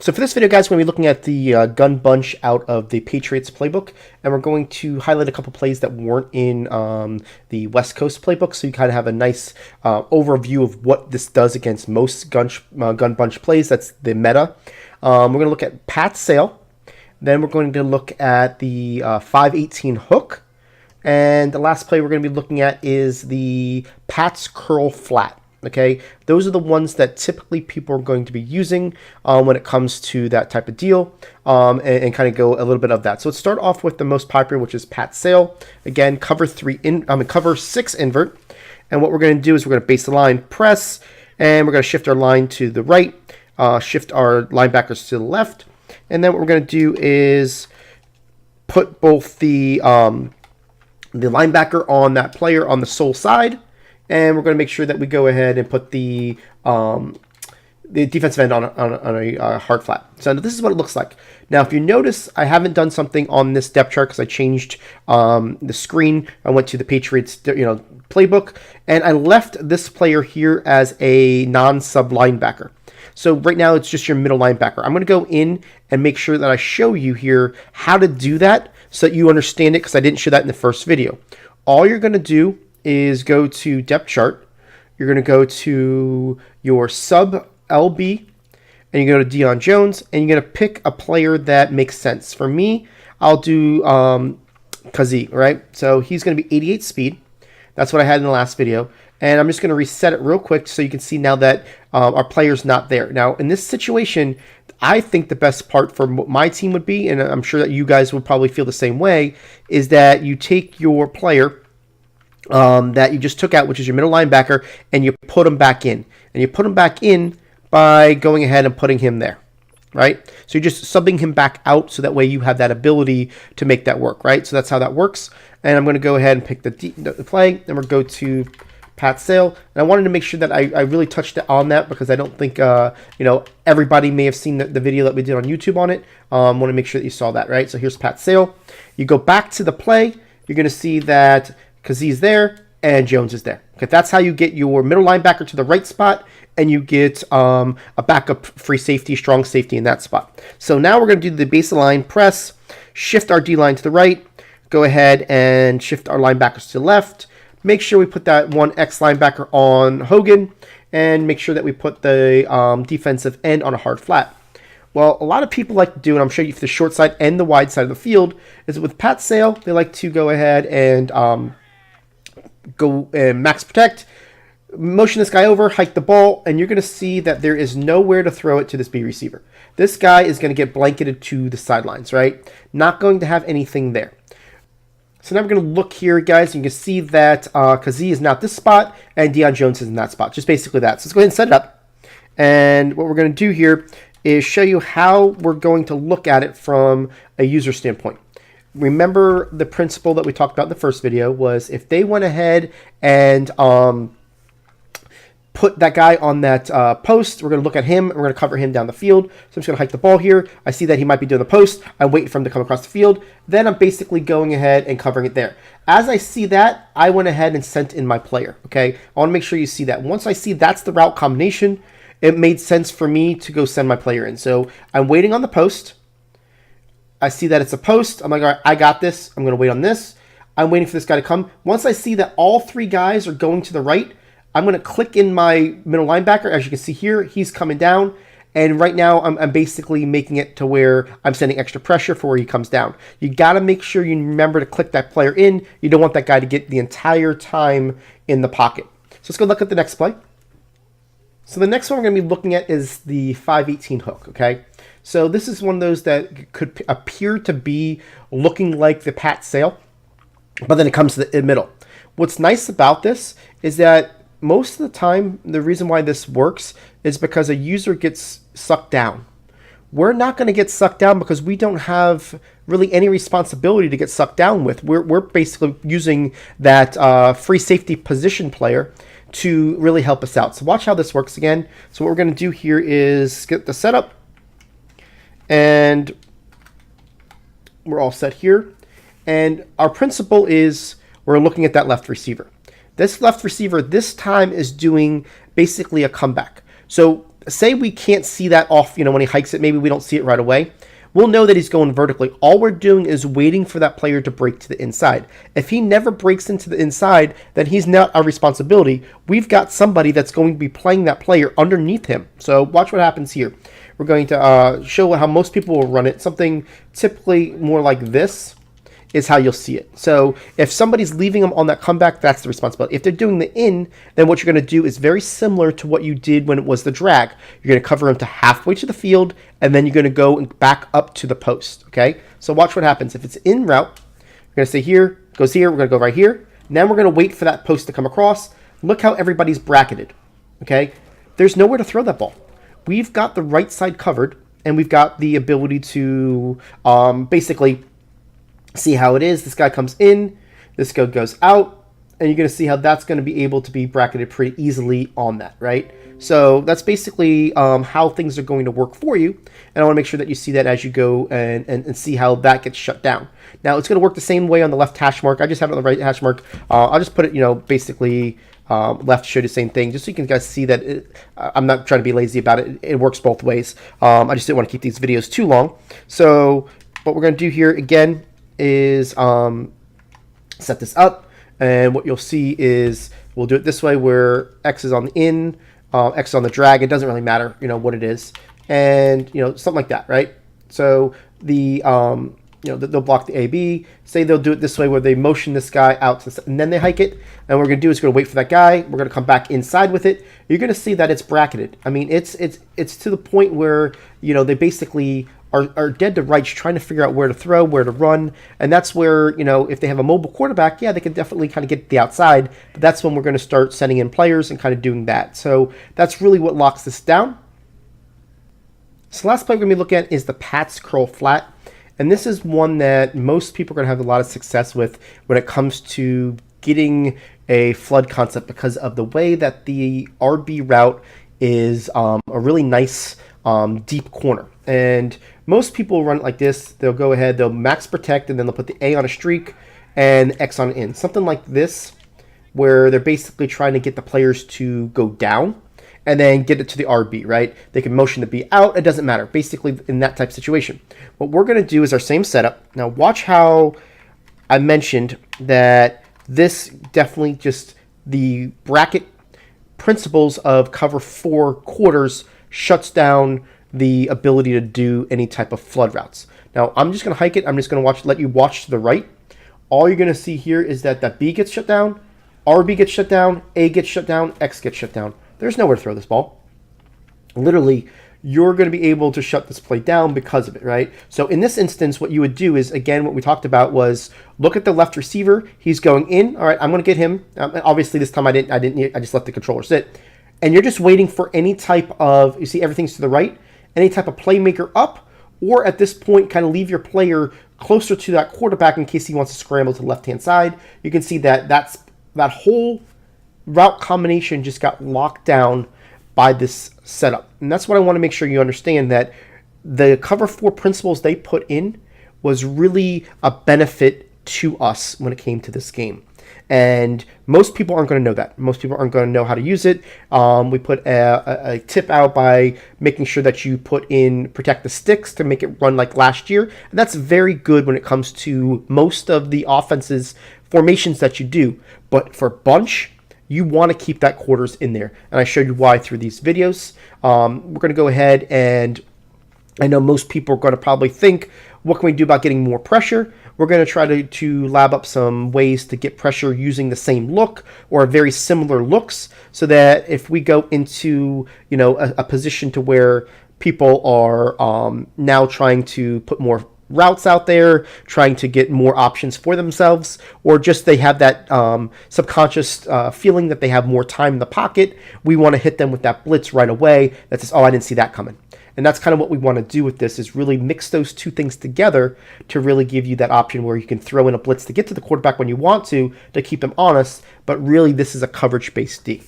So for this video, guys, we're going to be looking at the gun bunch out of the Patriots playbook, and we're going to highlight a couple plays that weren't in the West Coast playbook, so you kind of have a nice overview of what this does against most gun bunch plays. That's the meta. We're going to look at Pat Sale, then we're going to look at the 518 hook, and the last play we're going to be looking at is the Pat's curl flat. Okay, those are the ones that typically people are going to be using when it comes to that type of deal, and kind of go a little bit of that. So let's start off with the most popular, which is Pat Sale. Again, cover 6 invert, and what we're going to do is we're going to base the line, press, and we're going to shift our line to the right, shift our linebackers to the left, and then what we're going to do is put both the linebacker on that player on the sole side. And we're going to make sure that we go ahead and put the defensive end on a hard flat. So this is what it looks like. Now, if you notice, I haven't done something on this depth chart because I changed the screen. I went to the Patriots, playbook, and I left this player here as a non-sub linebacker. So right now, it's just your middle linebacker. I'm going to go in and make sure that I show you here how to do that so that you understand it, because I didn't show that in the first video. All you're going to do is go to depth chart. You're going to go to your sub LB, and you go to Deion Jones, and you're going to pick a player that makes sense. For me, I'll do Kazee, right? So he's going to be 88 speed. That's what I had in the last video. And I'm just going to reset it real quick so you can see now that our player's not there. Now, in this situation, I think the best part for my team would be, and I'm sure that you guys will probably feel the same way, is that you take your player that you just took out, which is your middle linebacker, and you put him back in. And you put him back in by going ahead and putting him there, right? So you're just subbing him back out so that way you have that ability to make that work, right? So that's how that works. And I'm going to go ahead and pick the play, and we'll go to Pat Sale. And I wanted to make sure that I really touched on that because I don't think, everybody may have seen the video that we did on YouTube on it. I want to make sure that you saw that, right? So here's Pat Sale. You go back to the play. You're going to see that Kazee's there and Jones is there. Okay, that's how you get your middle linebacker to the right spot, and you get a backup free safety, strong safety in that spot. So now we're going to do the baseline press, shift our D line to the right, go ahead and shift our linebackers to the left. Make sure we put that one X linebacker on Hogan, and make sure that we put the defensive end on a hard flat. Well, a lot of people like to do, and I'm showing you for the short side and the wide side of the field, is with Pat Sale, they like to go ahead and go and max protect, motion this guy over, hike the ball, and you're going to see that there is nowhere to throw it to this B receiver. This guy is going to get blanketed to the sidelines, right? Not going to have anything there. So now we're going to look here, guys. You can see that Kazee is now at this spot, and Deion Jones is in that spot. Just basically that. So let's go ahead and set it up. And what we're going to do here is show you how we're going to look at it from a user standpoint. Remember the principle that we talked about in the first video was if they went ahead and put that guy on that post, we're going to look at him, and we're going to cover him down the field. So I'm just going to hike the ball here. I see that he might be doing the post. I'm waiting for him to come across the field. Then I'm basically going ahead and covering it there. As I see that, I went ahead and sent in my player. Okay, I want to make sure you see that. Once I see that's the route combination, it made sense for me to go send my player in. So I'm waiting on the post. I see that it's a post. I'm like, all right, I got this. I'm going to wait on this. I'm waiting for this guy to come. Once I see that all three guys are going to the right, I'm going to click in my middle linebacker. As you can see here, he's coming down. And right now, I'm basically making it to where I'm sending extra pressure for where he comes down. You got to make sure you remember to click that player in. You don't want that guy to get the entire time in the pocket. So let's go look at the next play. So the next one we're going to be looking at is the 518 hook, okay? So this is one of those that could appear to be looking like the Pat Sale, but then it comes to the middle. What's nice about this is that most of the time, the reason why this works is because a user gets sucked down. We're not going to get sucked down because we don't have really any responsibility to get sucked down with. We're basically using that free safety position player to really help us out. So watch how this works again. So what we're going to do here is get the setup, and we're all set here. And our principle is we're looking at that left receiver. This left receiver this time is doing basically a comeback. So say we can't see that off, when he hikes it, maybe we don't see it right away. We'll know that he's going vertically. All we're doing is waiting for that player to break to the inside. If he never breaks into the inside, then he's not our responsibility. We've got somebody that's going to be playing that player underneath him. So watch what happens here. We're going to show how most people will run it. Something typically more like this is how you'll see it. So if somebody's leaving them on that comeback, that's the responsibility. If they're doing the in, then what you're going to do is very similar to what you did when it was the drag. You're going to cover them to halfway to the field, and then you're going to go and back up to the post, okay? So watch what happens. If it's in route, we're going to say here, goes here, we're going to go right here. Then we're going to wait for that post to come across. Look how everybody's bracketed, okay? There's nowhere to throw that ball. We've got the right side covered, and we've got the ability to basically see how it is. This guy comes in, this guy goes out, and you're going to see how that's going to be able to be bracketed pretty easily on that, right? So that's basically how things are going to work for you, and I want to make sure that you see that as you go and see how that gets shut down. Now, it's going to work the same way on the left hash mark. I just have it on the right hash mark. I'll just put it, basically left show the same thing, just so you can guys see that I'm not trying to be lazy about it. It works both ways. I just didn't want to keep these videos too long. So what we're going to do here, again, is set this up, and what you'll see is we'll do it this way where X is on the in, X is on the drag. It doesn't really matter, what it is, and something like that, right? So the they'll block the AB. Say they'll do it this way where they motion this guy out and then they hike it, and what we're gonna do is we're gonna wait for that guy. We're gonna come back inside with it. You're gonna see that it's bracketed. I mean, it's to the point where they basically are dead to rights trying to figure out where to throw, where to run. And that's where, if they have a mobile quarterback, yeah, they can definitely kind of get the outside. But that's when we're going to start sending in players and kind of doing that. So that's really what locks this down. So the last play we're going to be looking at is the Pats curl flat. And this is one that most people are going to have a lot of success with when it comes to getting a flood concept, because of the way that the RB route is a really nice deep corner. And most people run it like this. They'll go ahead, they'll max protect, and then they'll put the A on a streak and X on in. Something like this, where they're basically trying to get the players to go down and then get it to the RB, right? They can motion the B out. It doesn't matter. Basically, in that type of situation. What we're going to do is our same setup. Now, watch how I mentioned that this definitely just the bracket principles of cover 4 quarters shuts down the ability to do any type of flood routes. Now, I'm just going to hike it. I'm just going to let you watch to the right. All you're going to see here is that B gets shut down, RB gets shut down, A gets shut down, X gets shut down. There's nowhere to throw this ball. Literally, you're going to be able to shut this play down because of it, right? So in this instance, what you would do is, again, what we talked about was look at the left receiver. He's going in. All right, I'm going to get him. Obviously, this time I just let the controller sit. And you're just waiting for any type of, you see everything's to the right, any type of playmaker up, or at this point, kind of leave your player closer to that quarterback in case he wants to scramble to the left-hand side. You can see that that whole route combination just got locked down by this setup. And that's what I want to make sure you understand, that the cover 4 principles they put in was really a benefit to us when it came to this game. And most people aren't going to know that. Most people aren't going to know how to use it. We put a tip out by making sure that you put in protect the sticks to make it run like last year. And that's very good when it comes to most of the offenses formations that you do. But for bunch, you want to keep that quarters in there. And I showed you why through these videos. We're going to go ahead, and I know most people are going to probably think, what can we do about getting more pressure? We're going to try to lab up some ways to get pressure using the same look or very similar looks, so that if we go into a position to where people are now trying to put more routes out there, trying to get more options for themselves, or just they have that subconscious feeling that they have more time in the pocket, we want to hit them with that blitz right away. That says, oh, I didn't see that coming. And that's kind of what we want to do with this, is really mix those two things together to really give you that option where you can throw in a blitz to get to the quarterback when you want to keep him honest, but really this is a coverage-based D.